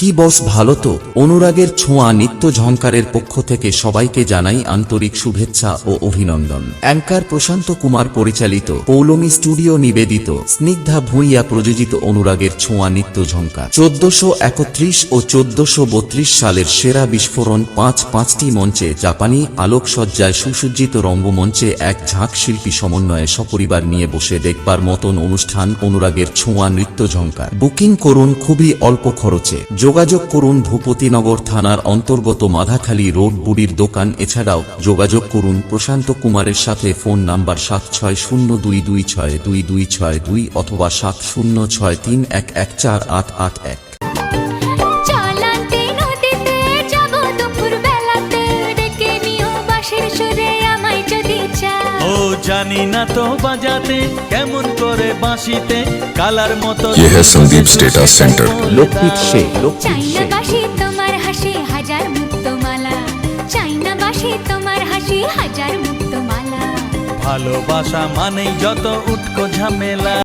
কি বস, ভালো তো? অনুরাগের ছোঁয়া নিত্য ঝংকারের পক্ষ থেকে সবাইকে জানাই আন্তরিক শুভেচ্ছা ও অভিনন্দন। অ্যাঙ্কার প্রশান্ত কুমার পরিচালিত, পৌলমী স্টুডিও নিবেদিত, স্নিগ্ধা ভূঁইয়া প্রযোজিত অনুরাগের ছোঁয়া নিত্য ঝংকার 1431 ও 1432 সালের সেরা বিস্ফোরণ। পাঁচটি মঞ্চে জাপানি আলোকসজ্জায় সুসজ্জিত রঙ্গমঞ্চে এক ঝাঁক শিল্পী সমন্বয়ে সপরিবার নিয়ে বসে দেখবার মতন অনুষ্ঠান অনুরাগের ছোঁয়া নৃত্য ঝংকার। বুকিং করুন খুবই অল্প খরচে। যোগাযোগ করুন ভূপতিনগর থানার অন্তর্গত মাধাখালী রোড বুড়ির দোকান। এছাড়াও যোগাযোগ করুন প্রশান্ত কুমারের সাথে। ফোন নাম্বার 7602262262 অথবা 7063114881। জানি না তো বাজাতে কেমন করে বাঁশিতে কালার মতো। ये है संदीप स्टेटस सेंटर। লোকপিত সে চাইনা বাসি তোমার হাসি হাজার মুক্তমালা, চাইনা বাসি তোমার হাসি হাজার মুক্তমালা। ভালোবাসা মানেই যত উটকো ঝামেলা।